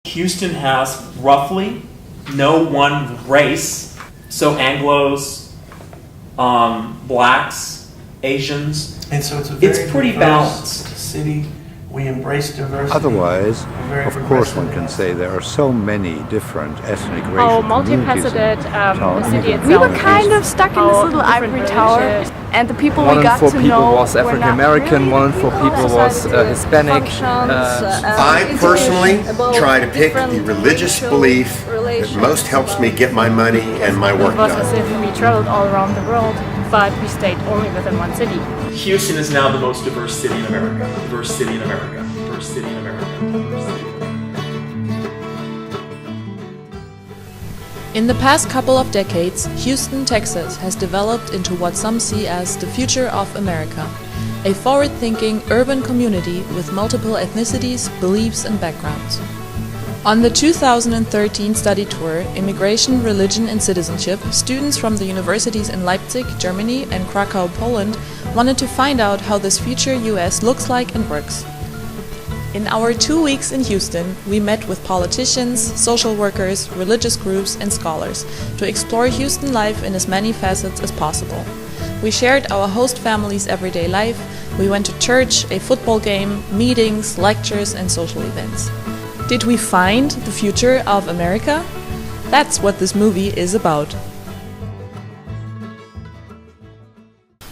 Houston has roughly no one race, so Anglos, blacks, Asians. And so it's pretty balanced. City. We embrace diversity. Otherwise, of course, one can say there are so many different ethnic racial communities. The city itself. We were kind of stuck in this little ivory tower, and the people we got to know was African American, one for people was Hispanic. I personally try to pick the religious belief that most helps me get my money and my work done. It was as done. if we traveled all around the world, but we stayed only within one city. Houston is now the most diverse city in America. Diverse city in America. Diverse city in America. Diverse city in America. In the past couple of decades, Houston, Texas has developed into what some see as the future of America, a forward-thinking urban community with multiple ethnicities, beliefs and backgrounds. On the 2013 study tour, Immigration, Religion and Citizenship, students from the universities in Leipzig, Germany and Kraków, Poland wanted to find out how this future US looks like and works. In our 2 weeks in Houston, we met with politicians, social workers, religious groups and scholars to explore Houston life in as many facets as possible. We shared our host family's everyday life, we went to church, a football game, meetings, lectures and social events. Did we find the future of America? That's what this movie is about.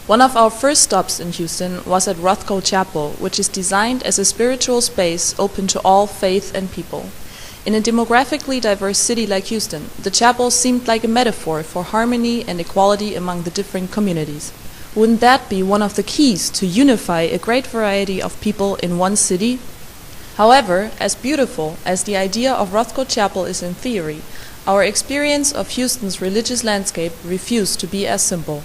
One of our first stops in Houston was at Rothko Chapel, which is designed as a spiritual space open to all faith and people. In a demographically diverse city like Houston, the chapel seemed like a metaphor for harmony and equality among the different communities. Wouldn't that be one of the keys to unify a great variety of people in one city? However, as beautiful as the idea of Rothko Chapel is in theory, our experience of Houston's religious landscape refused to be as simple.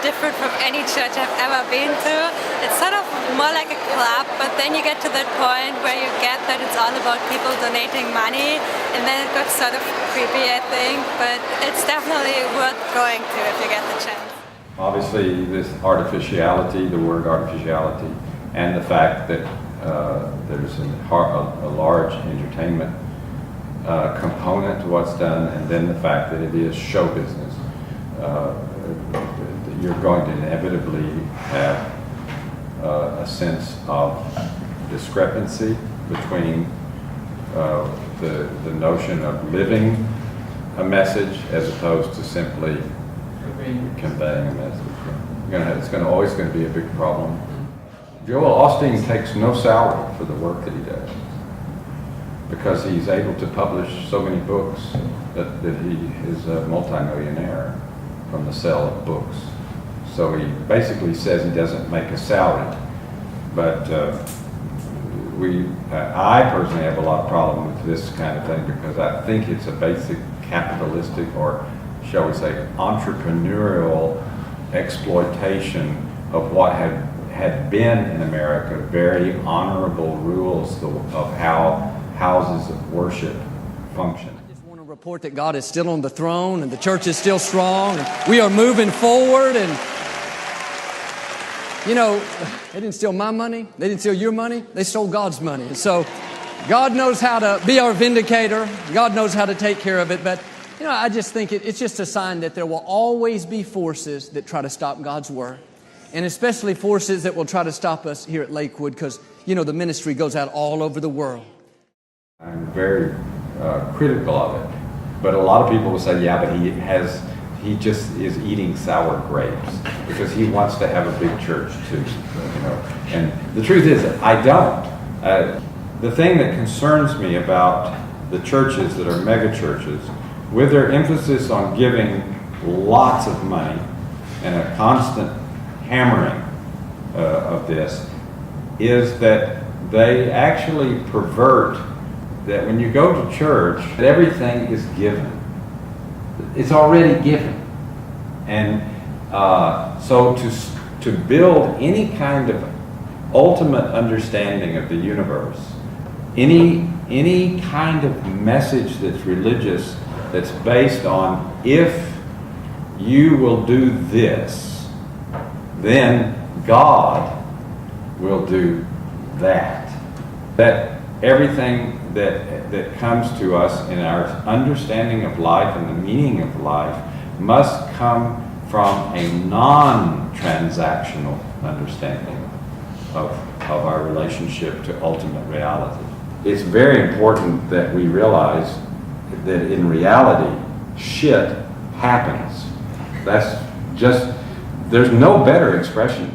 Different from any church I've ever been to. It's sort of more like a club, but then you get to that point where you get that it's all about people donating money, and then it got sort of creepy, I think, but it's definitely worth going to if you get the chance. Obviously, this artificiality, the word artificiality, and the fact that there's a large entertainment component to what's done, and then the fact that it is show business. You're going to inevitably have a sense of discrepancy between the notion of living a message as opposed to simply conveying a message. It's always going to be a big problem. Joel Osteen takes no salary for the work that he does because he's able to publish so many books that he is a multimillionaire from the sale of books. So he basically says he doesn't make a salary, but I personally have a lot of problem with this kind of thing because I think it's a basic capitalistic, or shall we say entrepreneurial exploitation of what had been in America very honorable rules of how houses of worship function. Report that God is still on the throne and the church is still strong and we are moving forward. And you know, they didn't steal my money, they didn't steal your money, they stole God's money. And so God knows how to be our vindicator, God knows how to take care of it. But you know, I just think it's just a sign that there will always be forces that try to stop God's work, and especially forces that will try to stop us here at Lakewood, because you know, the ministry goes out all over the world. I'm very critical of it, but a lot of people will say, yeah, but he just is eating sour grapes because he wants to have a big church too, you know. And the truth is, I don't. The thing that concerns me about the churches that are mega churches, with their emphasis on giving lots of money and a constant hammering of this, is that they actually pervert that when you go to church, that everything is given. It's already given. And so to build any kind of ultimate understanding of the universe, any kind of message that's religious, that's based on if you will do this, then God will do that. That everything that comes to us in our understanding of life and the meaning of life must come from a non-transactional understanding of our relationship to ultimate reality. It's very important that we realize that in reality, shit happens. That's just, there's no better expression.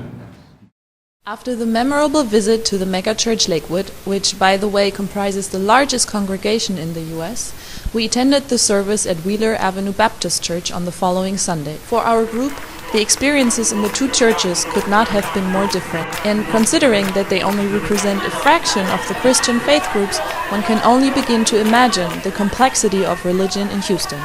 After the memorable visit to the megachurch Lakewood, which by the way comprises the largest congregation in the US, we attended the service at Wheeler Avenue Baptist Church on the following Sunday. For our group, the experiences in the two churches could not have been more different, and considering that they only represent a fraction of the Christian faith groups, one can only begin to imagine the complexity of religion in Houston.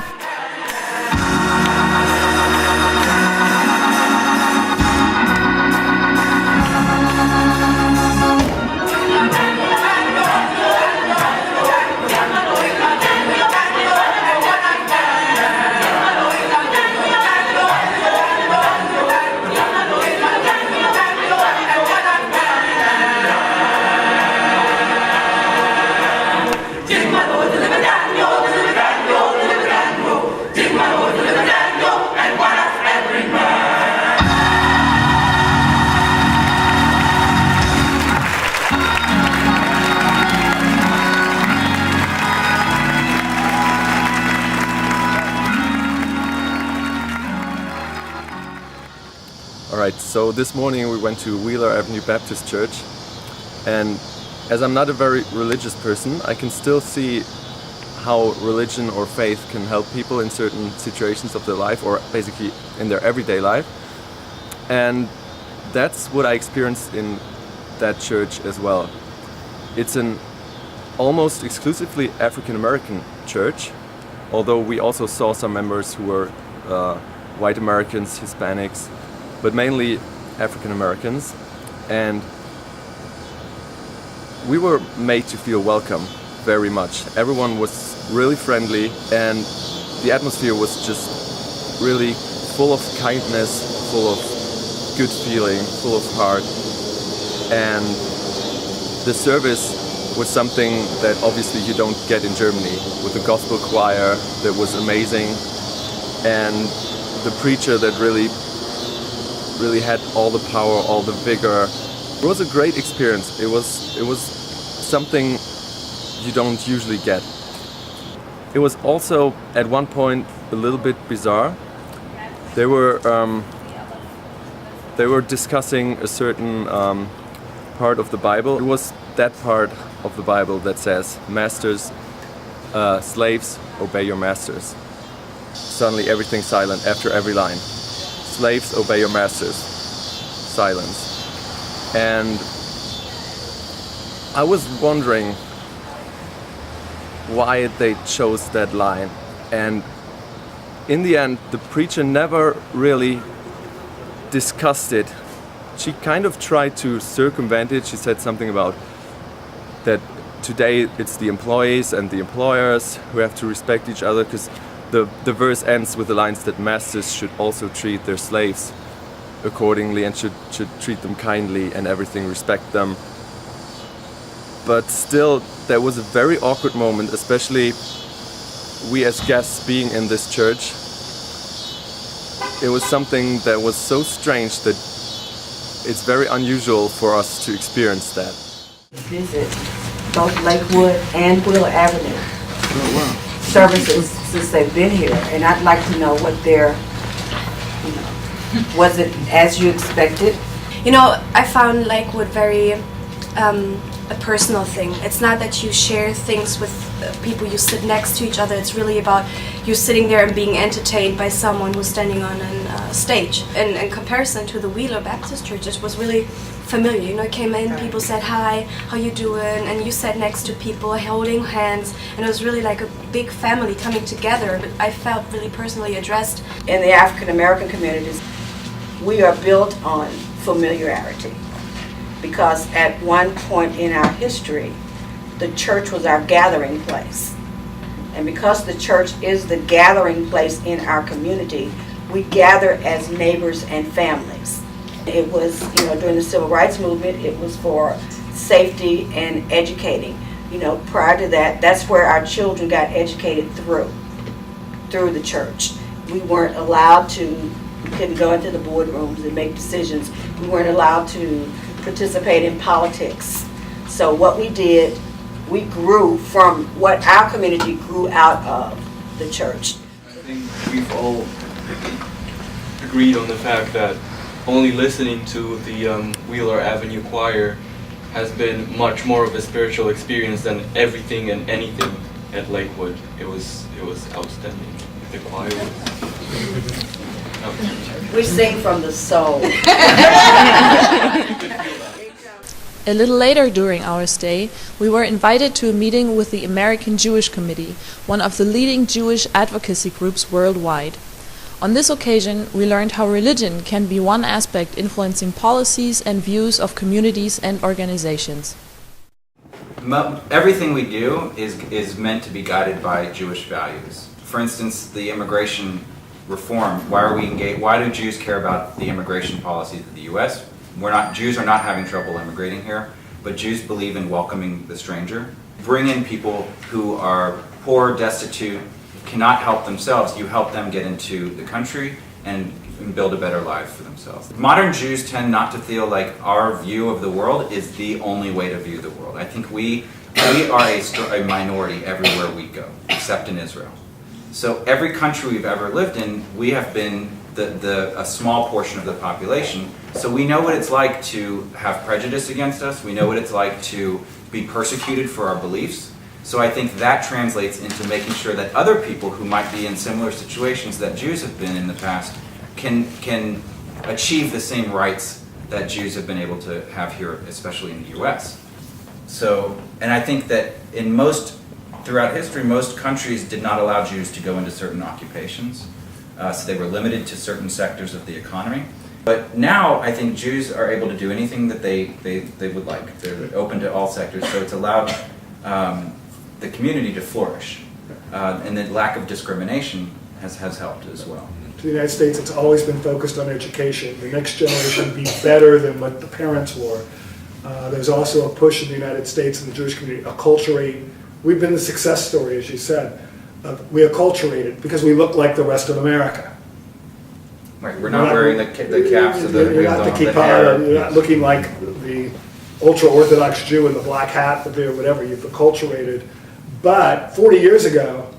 Alright, so this morning we went to Wheeler Avenue Baptist Church, and as I'm not a very religious person, I can still see how religion or faith can help people in certain situations of their life, or basically in their everyday life. And that's what I experienced in that church as well. It's an almost exclusively African American church, although we also saw some members who were white Americans, Hispanics, but mainly African Americans. And we were made to feel welcome very much. Everyone was really friendly, and the atmosphere was just really full of kindness, full of good feeling, full of heart. And the service was something that obviously you don't get in Germany, with the gospel choir that was amazing, and the preacher that really had all the power, all the vigor. It was a great experience. It was something you don't usually get. It was also at one point a little bit bizarre. They were discussing a certain part of the Bible. It was that part of the Bible that says, "Masters, slaves, obey your masters." Suddenly everything's silent after every line. "Slaves, obey your masters." Silence. And I was wondering why they chose that line. And in the end, the preacher never really discussed it. She kind of tried to circumvent it. She said something about that today it's the employees and the employers who have to respect each other, because the verse ends with the lines that masters should also treat their slaves accordingly and should treat them kindly and everything, respect them. But still, there was a very awkward moment, especially we as guests being in this church. It was something that was so strange that it's very unusual for us to experience that. visit both Lakewood and Wheeler Avenue services since they've been here, and I'd like to know what their, was it as you expected? You know, I found Lakewood very a personal thing. It's not that you share things with people you sit next to each other. It's really about you sitting there and being entertained by someone who's standing on a stage. And in comparison to the Wheeler Baptist Church, it was really familiar. You know, came in, people said hi, how you doing, and you sat next to people holding hands, and it was really like a big family coming together. But I felt really personally addressed. In the African American communities, we are built on familiarity, because at one point in our history, the church was our gathering place. And because the church is the gathering place in our community, we gather as neighbors and families. It was, during the Civil Rights Movement, it was for safety and educating. Prior to that, that's where our children got educated through the church. We weren't allowed to, we couldn't go into the boardrooms and make decisions. We weren't allowed to participate in politics. So what we did, we grew from what our community grew out of the church. I think we've all agreed on the fact that only listening to the Wheeler Avenue Choir has been much more of a spiritual experience than everything and anything at Lakewood. It was outstanding. The choir was... We sing from the soul. A little later during our stay, we were invited to a meeting with the American Jewish Committee, one of the leading Jewish advocacy groups worldwide. On this occasion, we learned how religion can be one aspect influencing policies and views of communities and organizations. Everything we do is meant to be guided by Jewish values. For instance, the immigration reform. Why do Jews care about the immigration policies of the U.S.? Jews are not having trouble immigrating here, but Jews believe in welcoming the stranger. Bring in people who are poor, destitute, cannot help themselves. You help them get into the country and build a better life for themselves. Modern Jews tend not to feel like our view of the world is the only way to view the world. I think we are a minority everywhere we go, except in Israel. So every country we've ever lived in, we have been a small portion of the population. So we know what it's like to have prejudice against us. We know what it's like to be persecuted for our beliefs. So I think that translates into making sure that other people who might be in similar situations that Jews have been in the past can achieve the same rights that Jews have been able to have here, especially in the U.S. So, and I think that throughout history, most countries did not allow Jews to go into certain occupations. So they were limited to certain sectors of the economy. But now I think Jews are able to do anything that they would like. They're open to all sectors, so it's allowed the community to flourish. And the lack of discrimination has helped as well. To the United States, it's always been focused on education. The next generation be better than what the parents were. There's also a push in the United States and the Jewish community, acculturate. We've been the success story, as you said. We acculturated because we look like the rest of America. Right, we're not wearing the caps of the You're not the kippah, you're not looking like the ultra-Orthodox Jew in the black hat, the beard, whatever. You've acculturated. But 40 years ago,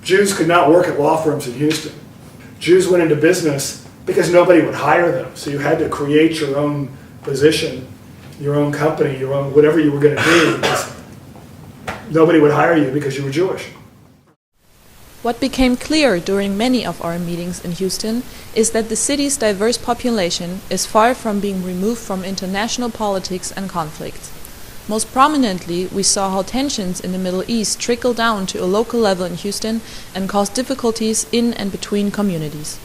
Jews could not work at law firms in Houston. Jews went into business because nobody would hire them. So you had to create your own position, your own company, your own whatever you were going to do, because nobody would hire you because you were Jewish. What became clear during many of our meetings in Houston is that the city's diverse population is far from being removed from international politics and conflicts. Most prominently, we saw how tensions in the Middle East trickle down to a local level in Houston and cause difficulties in and between communities.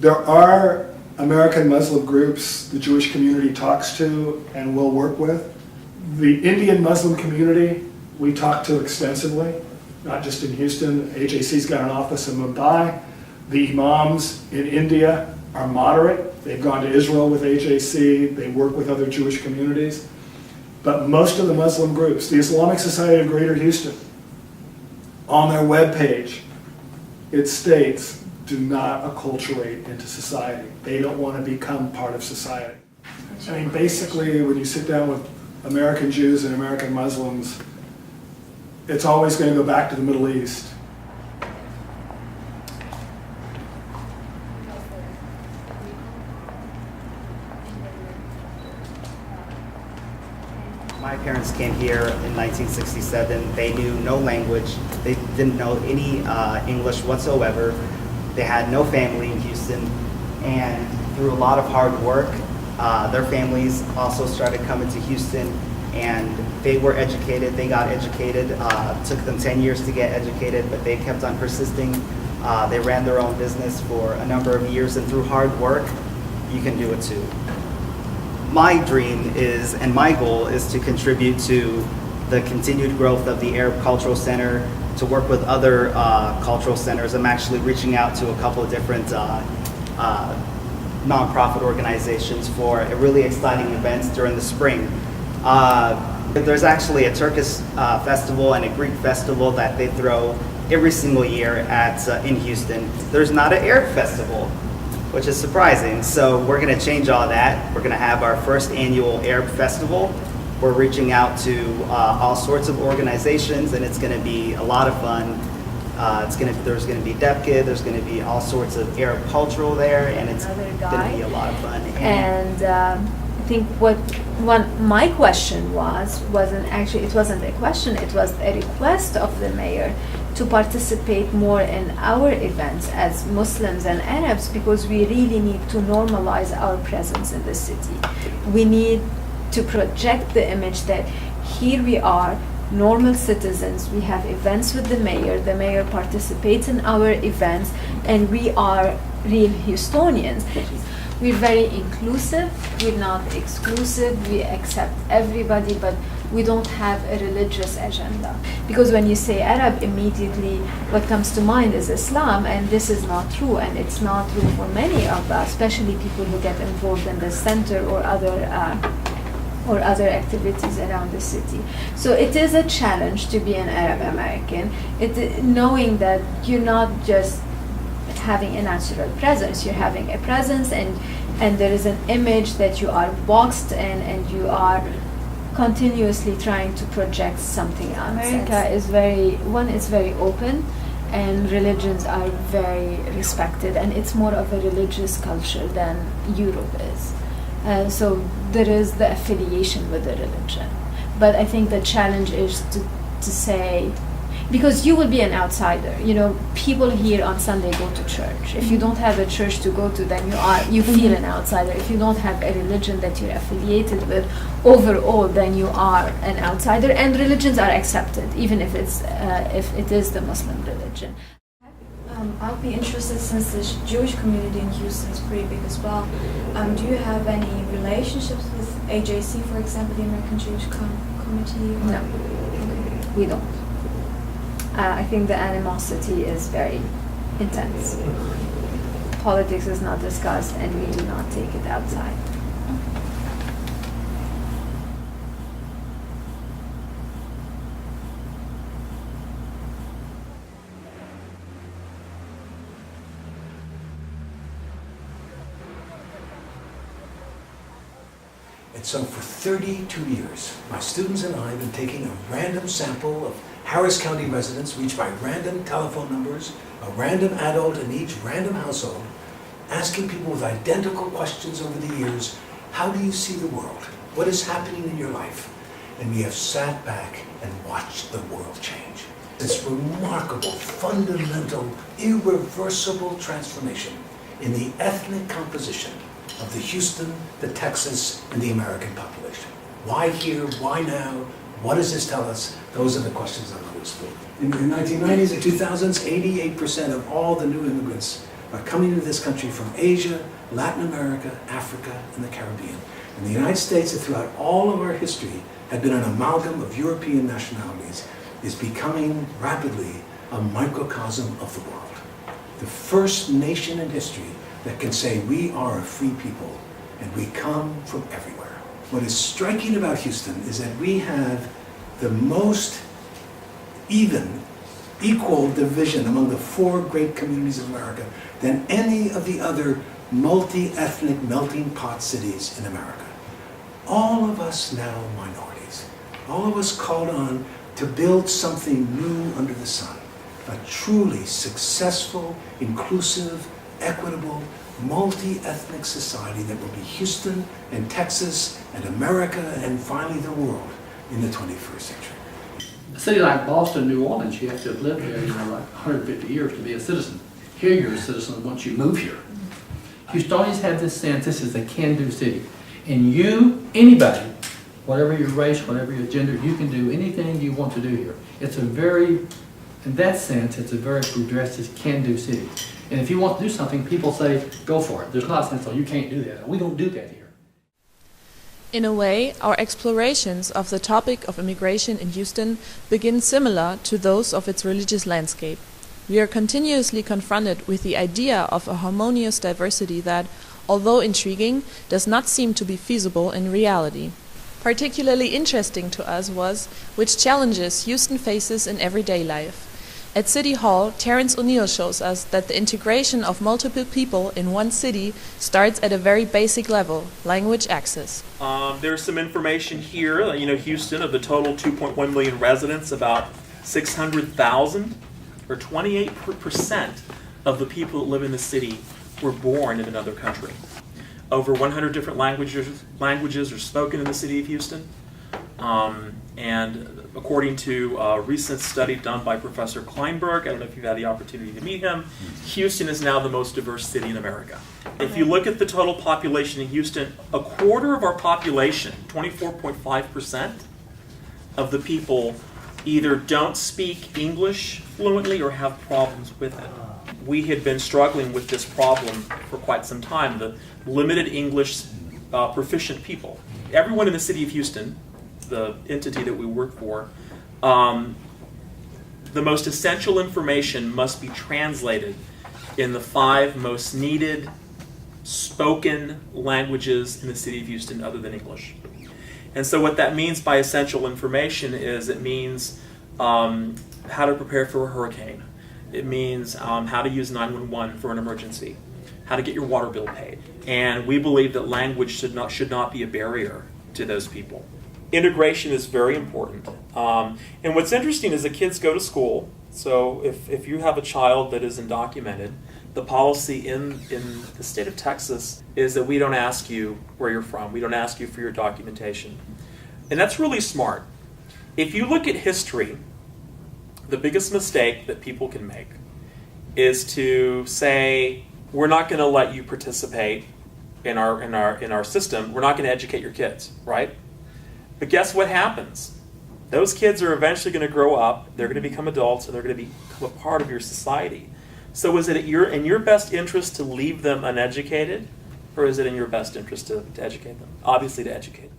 There are American Muslim groups the Jewish community talks to and will work with. The Indian Muslim community we talk to extensively, not just in Houston. AJC's got an office in Mumbai. The imams in India are moderate. They've gone to Israel with AJC. They work with other Jewish communities. But most of the Muslim groups, the Islamic Society of Greater Houston, on their webpage, it states, do not acculturate into society. They don't want to become part of society. I mean, basically, when you sit down with American Jews and American Muslims, it's always going to go back to the Middle East. My parents came here in 1967. They knew no language. They didn't know any English whatsoever. They had no family in Houston. And through a lot of hard work, their families also started coming to Houston, and they were educated. They got educated. Took them 10 years to get educated, but they kept on persisting. They ran their own business for a number of years, and through hard work, you can do it too. My dream is, and my goal is to contribute to the continued growth of the Arab Cultural Center, to work with other cultural centers. I'm actually reaching out to a couple of different nonprofit organizations for really exciting events during the spring. There's actually a Turkish festival and a Greek festival that they throw every single year in Houston. There's not an Arab festival, which is surprising. So we're going to change all that. We're going to have our first annual Arab festival. We're reaching out to all sorts of organizations, and it's going to be a lot of fun. There's going to be Depke, there's going to be all sorts of Arab cultural there, and it's going to be a lot of fun. And I think what my question wasn't a question, it was a request of the mayor to participate more in our events as Muslims and Arabs, because we really need to normalize our presence in the city. We need to project the image that here we are, normal citizens, we have events with the mayor participates in our events, and we are real Houstonians. We're very inclusive, we're not exclusive, we accept everybody, but we don't have a religious agenda. Because when you say Arab, immediately what comes to mind is Islam, and this is not true, and it's not true for many of us, especially people who get involved in the center or other activities around the city. So it is a challenge to be an Arab American, knowing that you're not just having a natural presence, you're having a presence, and there is an image that you are boxed in, and you are continuously trying to project something else. America is very open, and religions are very respected, and it's more of a religious culture than Europe is. So there is the affiliation with the religion. But I think the challenge is to say, because you will be an outsider. You know, people here on Sunday go to church. If you don't have a church to go to, then you feel an outsider. If you don't have a religion that you're affiliated with overall, then you are an outsider. And religions are accepted, even if it is the Muslim religion. I'll be interested, since the Jewish community in Houston is pretty big as well. Do you have any relationships with AJC, for example, the American Jewish Committee? No, we don't. I think the animosity is very intense. Politics is not discussed, and we do not take it outside. And so for 32 years, my students and I have been taking a random sample of Harris County residents reached by random telephone numbers, a random adult in each random household, asking people with identical questions over the years, how do you see the world? What is happening in your life? And we have sat back and watched the world change. This remarkable, fundamental, irreversible transformation in the ethnic composition of the Houston, the Texas, and the American population. Why here? Why now? What does this tell us? Those are the questions I'm going to explore. In the 1990s and 2000s, 88% of all the new immigrants are coming into this country from Asia, Latin America, Africa, and the Caribbean. And the United States, that throughout all of our history had been an amalgam of European nationalities, is becoming rapidly a microcosm of the world. The first nation in history that can say we are a free people and we come from everywhere. What is striking about Houston is that we have the most equal division among the four great communities of America than any of the other multi-ethnic melting pot cities in America. All of us now minorities. all of us called on to build something new under the sun. A truly successful, inclusive, equitable, multi-ethnic society that will be Houston and Texas and America and finally the world in the 21st century. A city like Boston, New Orleans, you have to have lived there, like 150 years to be a citizen. Here you're a citizen once you move here. Houstonians have this sense this is a can-do city. And you, anybody, whatever your race, whatever your gender, you can do anything you want to do here. It's a very, in that sense, it's a very progressive can-do city. And if you want to do something, people say, go for it. There's not a sense, oh, you can't do that. We don't do that here. In a way, our explorations of the topic of immigration in Houston begin similar to those of its religious landscape. We are continuously confronted with the idea of a harmonious diversity that, although intriguing, does not seem to be feasible in reality. Particularly interesting to us was which challenges Houston faces in everyday life. At City Hall, Terrence O'Neill shows us that the integration of multiple people in one city starts at a very basic level, language access. There's some information here, Houston, of the total 2.1 million residents, about 600,000, or 28% of the people that live in the city were born in another country. Over 100 different languages are spoken in the city of Houston. And according to a recent study done by Professor Kleinberg, I don't know if you've had the opportunity to meet him, Houston is now the most diverse city in America. If you look at the total population in Houston, a quarter of our population, 24.5% of the people, either don't speak English fluently or have problems with it. We had been struggling with this problem for quite some time, the limited English proficient people. Everyone in the city of Houston, the entity that we work for, the most essential information must be translated in the 5 most needed spoken languages in the city of Houston other than English. And so what that means by essential information is it means how to prepare for a hurricane. It means how to use 911 for an emergency, how to get your water bill paid. And we believe that language should not be a barrier to those people. Integration is very important. And what's interesting is that kids go to school. So if you have a child that is undocumented, the policy in the state of Texas is that we don't ask you where you're from. We don't ask you for your documentation. And that's really smart. If you look at history, the biggest mistake that people can make is to say, we're not going to let you participate in our system. We're not going to educate your kids, right? But guess what happens? Those kids are eventually going to grow up, they're going to become adults, and they're going to become a part of your society. So is it in your best interest to leave them uneducated, or is it in your best interest to educate them? Obviously to educate them.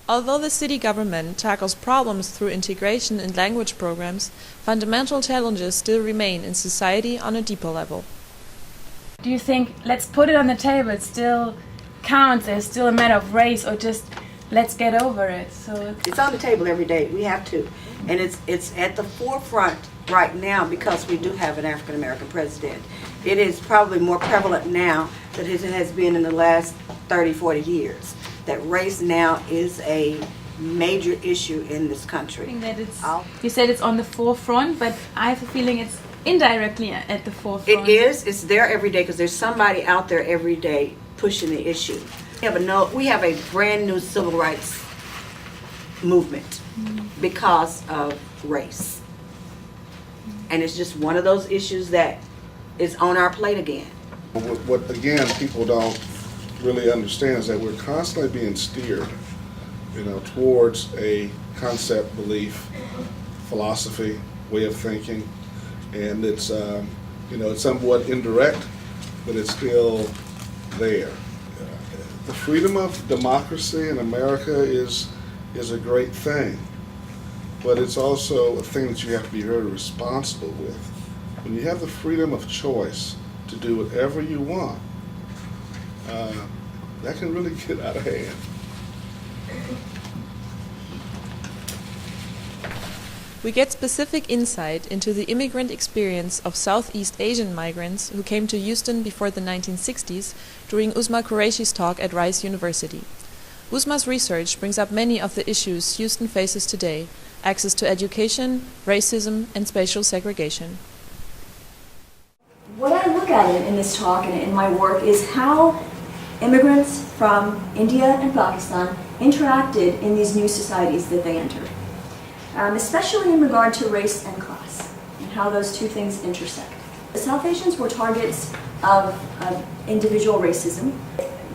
Although the city government tackles problems through integration and language programs, fundamental challenges still remain in society on a deeper level. Do you think, let's put it on the table, it still counts, it's still a matter of race, or just let's get over it? So it's on the table every day. We have to. And it's at the forefront right now because we do have an African American president. It is probably more prevalent now than it has been in the last 30, 40 years. That race now is a major issue in this country. I think that you said it's on the forefront, but I have a feeling it's indirectly at the forefront. It is. It's there every day because there's somebody out there every day pushing the issue. We have a brand new civil rights movement because of race. And it's just one of those issues that is on our plate again. What again, people don't really understand is that we're constantly being steered, towards a concept, belief, philosophy, way of thinking, and it's, it's somewhat indirect, but it's still there. The freedom of democracy in America is a great thing, but it's also a thing that you have to be very responsible with. When you have the freedom of choice to do whatever you want, that can really get out of hand. We get specific insight into the immigrant experience of Southeast Asian migrants who came to Houston before the 1960s during Uzma Qureshi's talk at Rice University. Uzma's research brings up many of the issues Houston faces today: access to education, racism, and spatial segregation. What I look at in this talk and in my work is how immigrants from India and Pakistan interacted in these new societies that they entered, especially in regard to race and class, and how those two things intersect. The South Asians were targets of individual racism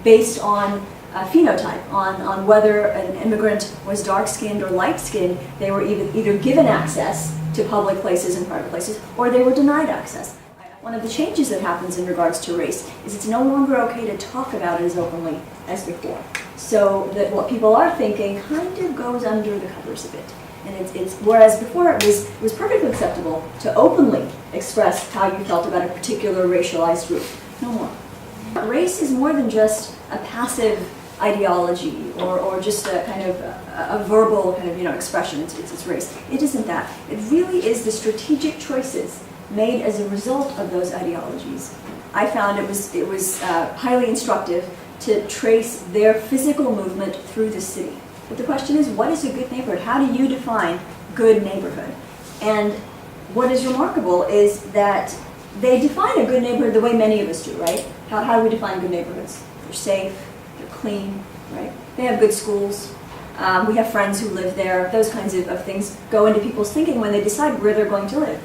based on phenotype, on whether an immigrant was dark-skinned or light-skinned. They were either given access to public places and private places, or they were denied access. One of the changes that happens in regards to race is it's no longer okay to talk about it as openly as before. So that what people are thinking kind of goes under the covers a bit. And it's whereas before it was perfectly acceptable to openly express how you felt about a particular racialized group. No more. Race is more than just a passive ideology or just a kind of a verbal kind of expression. It's race. It isn't that. It really is the strategic choices made as a result of those ideologies. I found it was highly instructive to trace their physical movement through the city. But the question is, what is a good neighborhood? How do you define good neighborhood? And what is remarkable is that they define a good neighborhood the way many of us do, right? How do we define good neighborhoods? They're safe, they're clean, right? They have good schools. We have friends who live there. Those kinds of things go into people's thinking when they decide where they're going to live.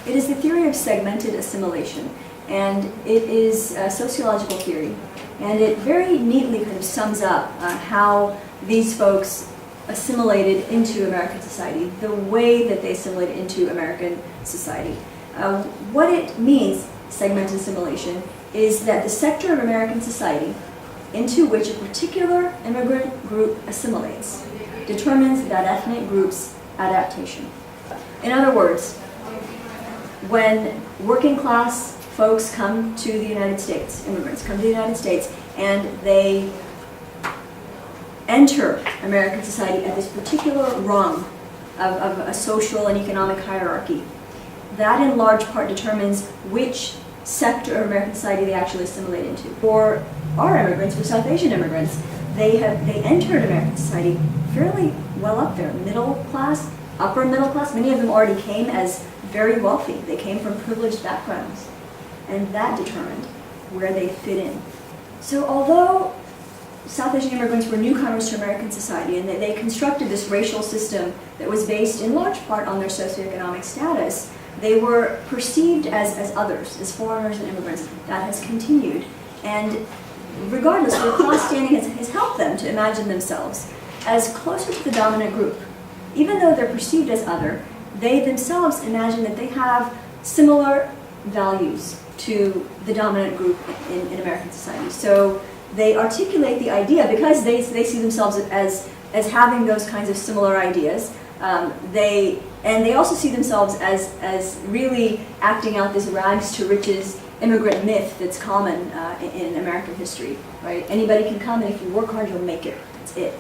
It is the theory of segmented assimilation, and it is a sociological theory, and it very neatly kind of sums up how these folks assimilated into American society, the way that they assimilated into American society. What it means, segmented assimilation, is that the sector of American society into which a particular immigrant group assimilates determines that ethnic group's adaptation. In other words, when working class folks come to the United States, immigrants come to the United States, and they enter American society at this particular rung of a social and economic hierarchy, that in large part determines which sector of American society they actually assimilate into. For our immigrants, for South Asian immigrants, they entered American society fairly well up there, middle class, upper middle class. Many of them already came as very wealthy. They came from privileged backgrounds, and that determined where they fit in. So although South Asian immigrants were newcomers to American society, and they constructed this racial system that was based in large part on their socioeconomic status, they were perceived as others, as foreigners and immigrants. That has continued, and regardless, their class standing has helped them to imagine themselves as closer to the dominant group. Even though they're perceived as other, they themselves imagine that they have similar values to the dominant group in American society. So they articulate the idea, because they see themselves as having those kinds of similar ideas. They also see themselves as really acting out this rags to riches immigrant myth that's common in American history, right? Anybody can come, and if you work hard, you'll make it. That's it.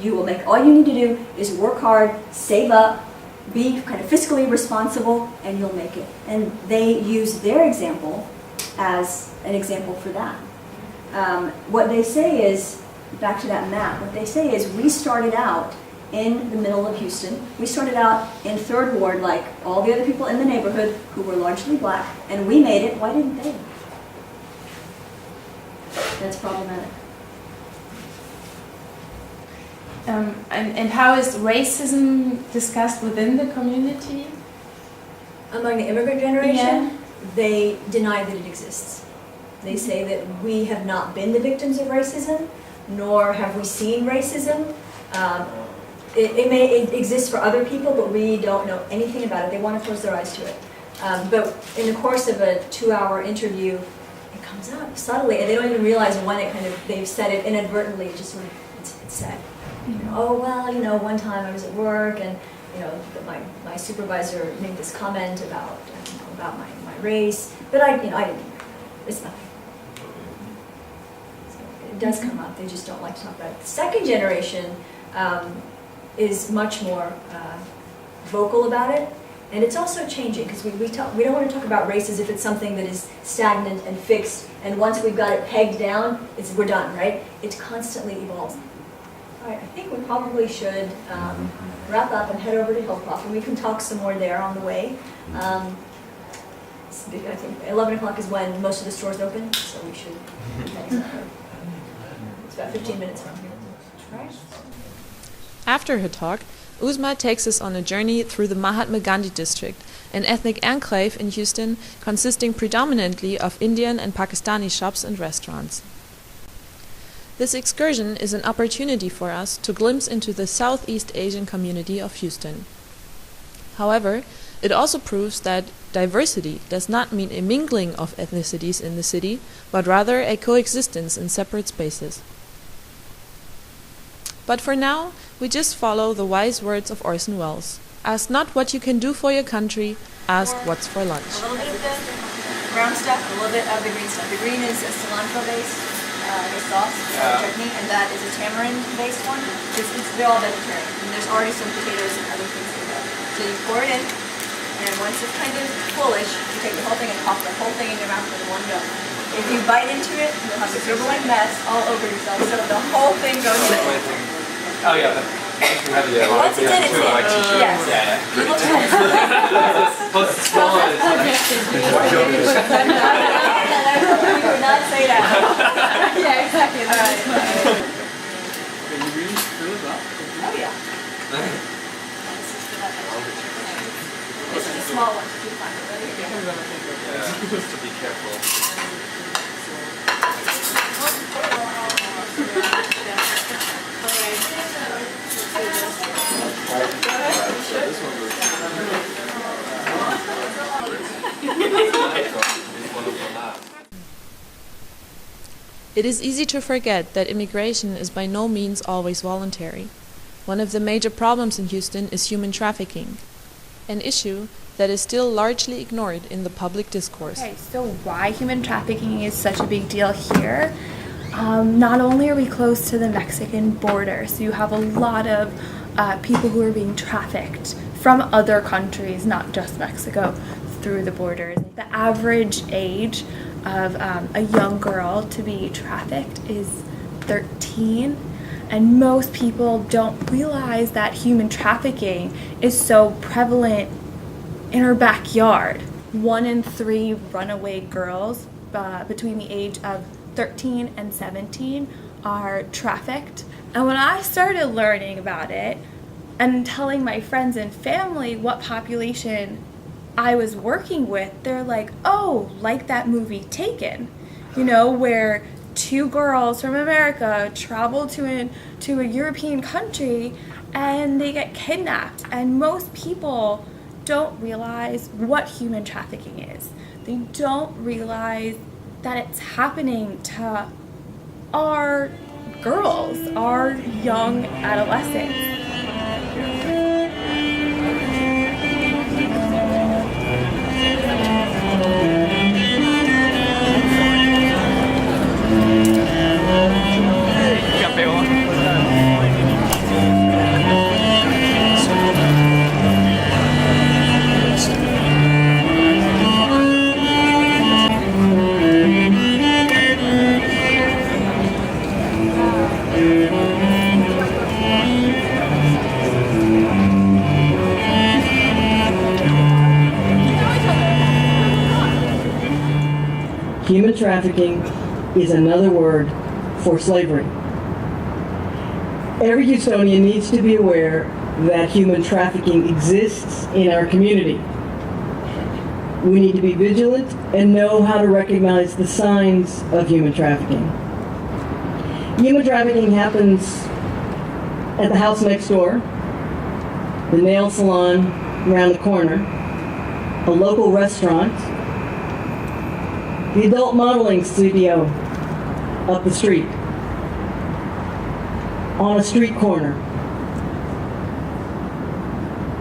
You will make. All you need to do is work hard, save up, be kind of fiscally responsible, and you'll make it. And they use their example as an example for that. What they say is, back to that map, what they say is we started out in the middle of Houston. We started out in 3rd Ward like all the other people in the neighborhood who were largely black, and we made it. Why didn't they? That's problematic. And how is racism discussed within the community? Among the immigrant generation, Yeah. they deny that it exists. They say that we have not been the victims of racism, nor have we seen racism. It exists for other people, but we don't know anything about it. They want to close their eyes to it. But in the course of a 2-hour interview, it comes out subtly, and they don't even realize when they've said it inadvertently. It just sort of it's said. Oh well, one time I was at work, and my supervisor made this comment about my race, but I didn't. It's nothing. So it does come up. They just don't like to talk about it. The second generation is much more vocal about it, and it's also changing, because we don't want to talk about race as if it's something that is stagnant and fixed, and once we've got it pegged down, we're done, right? It constantly evolves. All right, I think we probably should wrap up and head over to Hillcroft, and we can talk some more there on the way. I think 11 o'clock is when most of the stores open, so we should be heading over. It's about 15 minutes from here. Right? After her talk, Uzma takes us on a journey through the Mahatma Gandhi district, an ethnic enclave in Houston consisting predominantly of Indian and Pakistani shops and restaurants. This excursion is an opportunity for us to glimpse into the Southeast Asian community of Houston. However, it also proves that diversity does not mean a mingling of ethnicities in the city, but rather a coexistence in separate spaces. But for now, we just follow the wise words of Orson Welles. Ask not what you can do for your country, ask what's for lunch. A little bit of the brown stuff, a little bit of the green stuff. The green is a cilantro-based sauce, chutney, and that is a tamarind-based one. They're all vegetarian, and there's already some potatoes and other things in there. So you pour it in, and once it's kind of fullish, you take the whole thing and pop the whole thing in your mouth with one go. If you bite into it, you'll have a dribbling mess all over yourself, so the whole thing goes in. Oh yeah, Once it's in, it's in. Yes. You would not say that. Yeah, exactly. All right. Can you read through it up? Oh yeah. This is a small one. You find it, right? Yeah, just to be careful. It is easy to forget that immigration is by no means always voluntary. One of the major problems in Houston is human trafficking, an issue that is still largely ignored in the public discourse. Okay, so why human trafficking is such a big deal here? Not only are we close to the Mexican border, so you have a lot of people who are being trafficked from other countries, not just Mexico, through the borders. The average age of a young girl to be trafficked is 13, and most people don't realize that human trafficking is so prevalent in our backyard. 1 in 3 runaway girls between the age of 13 and 17 are trafficked. And when I started learning about it and telling my friends and family what population I was working with, they're like, oh, like that movie Taken, you know, where 2 girls from America travel to a European country and they get kidnapped. And most people don't realize what human trafficking is. They don't realize that it's happening to our girls, our young adolescents. Human trafficking is another word for slavery. Every Houstonian needs to be aware that human trafficking exists in our community. We need to be vigilant and know how to recognize the signs of human trafficking. Human trafficking happens at the house next door, the nail salon around the corner, a local restaurant, the adult modeling studio up the street, on a street corner,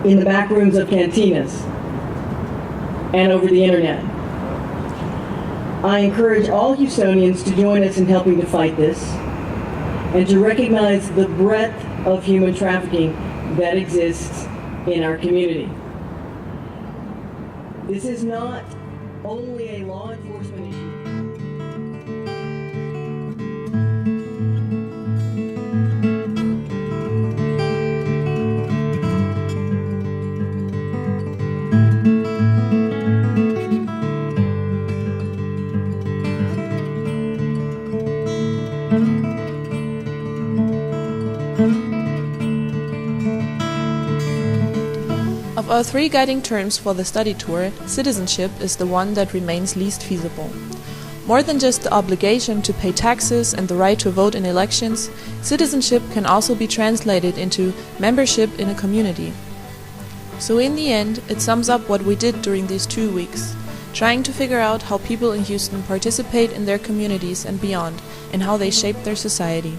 in the back rooms of cantinas, and over the internet. I encourage all Houstonians to join us in helping to fight this and to recognize the breadth of human trafficking that exists in our community. This is not only a law enforcement issue. Of our three guiding terms for the study tour, citizenship is the one that remains least feasible. More than just the obligation to pay taxes and the right to vote in elections, citizenship can also be translated into membership in a community. So in the end, it sums up what we did during these 2 weeks, trying to figure out how people in Houston participate in their communities and beyond, and how they shape their society.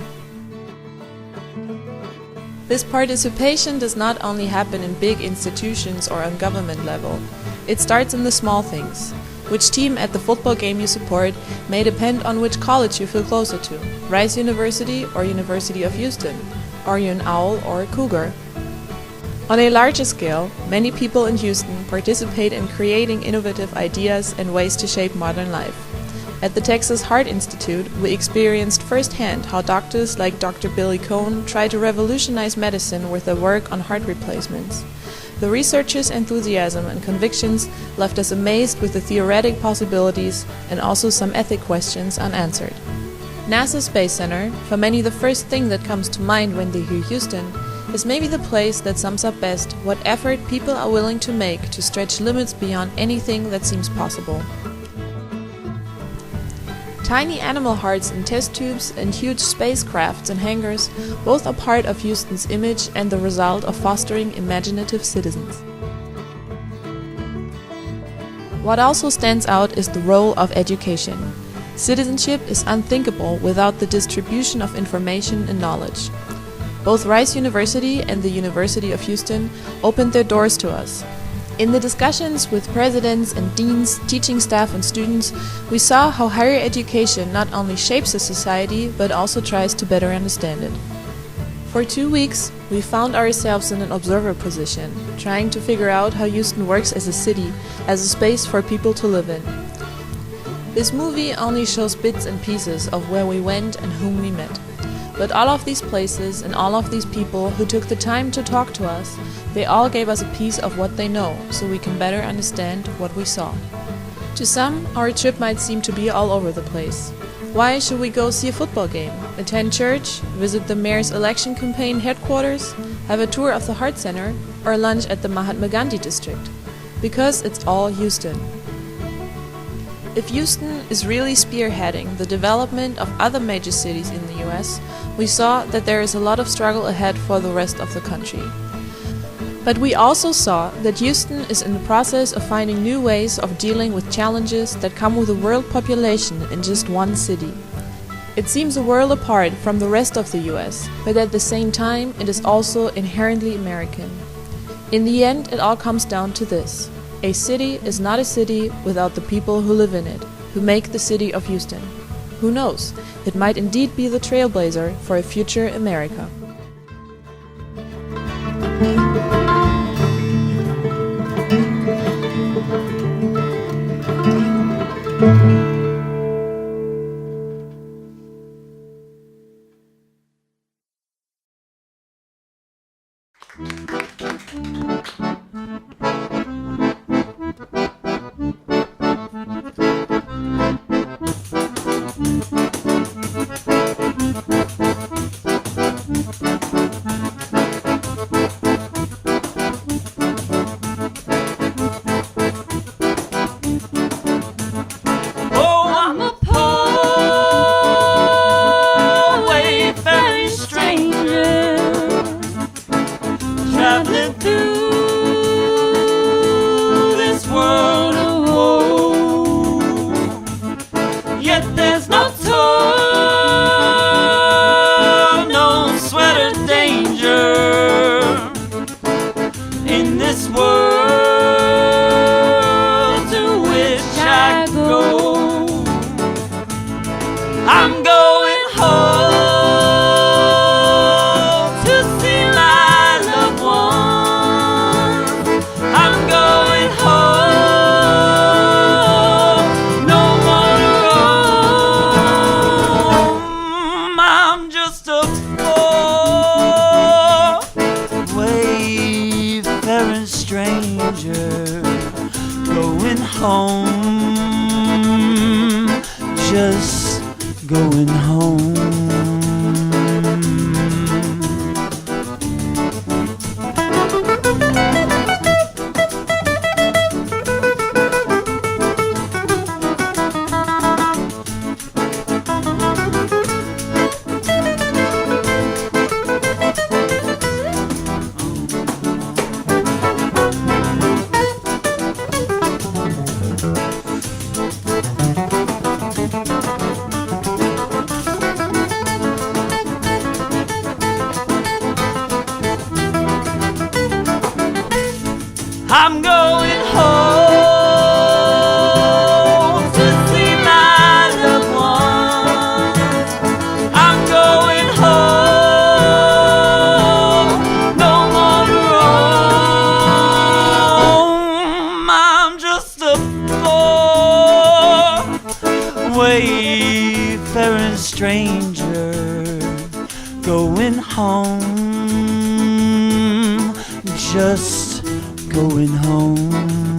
This participation does not only happen in big institutions or on government level. It starts in the small things. Which team at the football game you support may depend on which college you feel closer to, Rice University or University of Houston. Are you an owl or a cougar? On a larger scale, many people in Houston participate in creating innovative ideas and ways to shape modern life. At the Texas Heart Institute, we experienced firsthand how doctors like Dr. Billy Cohn try to revolutionize medicine with their work on heart replacements. The researchers' enthusiasm and convictions left us amazed with the theoretic possibilities and also some ethic questions unanswered. NASA Space Center, for many the first thing that comes to mind when they hear Houston, is maybe the place that sums up best what effort people are willing to make to stretch limits beyond anything that seems possible. Tiny animal hearts in test tubes and huge spacecrafts and hangars both are part of Houston's image and the result of fostering imaginative citizens. What also stands out is the role of education. Citizenship is unthinkable without the distribution of information and knowledge. Both Rice University and the University of Houston opened their doors to us. In the discussions with presidents and deans, teaching staff and students, we saw how higher education not only shapes a society, but also tries to better understand it. For 2 weeks, we found ourselves in an observer position, trying to figure out how Houston works as a city, as a space for people to live in. This movie only shows bits and pieces of where we went and whom we met. But all of these places and all of these people who took the time to talk to us, they all gave us a piece of what they know, so we can better understand what we saw. To some, our trip might seem to be all over the place. Why should we go see a football game, attend church, visit the mayor's election campaign headquarters, have a tour of the Heart Center, or lunch at the Mahatma Gandhi district? Because it's all Houston. If Houston is really spearheading the development of other major cities in the US, we saw that there is a lot of struggle ahead for the rest of the country. But we also saw that Houston is in the process of finding new ways of dealing with challenges that come with a world population in just one city. It seems a world apart from the rest of the US, but at the same time it is also inherently American. In the end, it all comes down to this. A city is not a city without the people who live in it, who make the city of Houston. Who knows, it might indeed be the trailblazer for a future America. I'm going home to see my loved ones. I'm going home, no more to roam. I'm just a poor wayfaring stranger going home, just going home.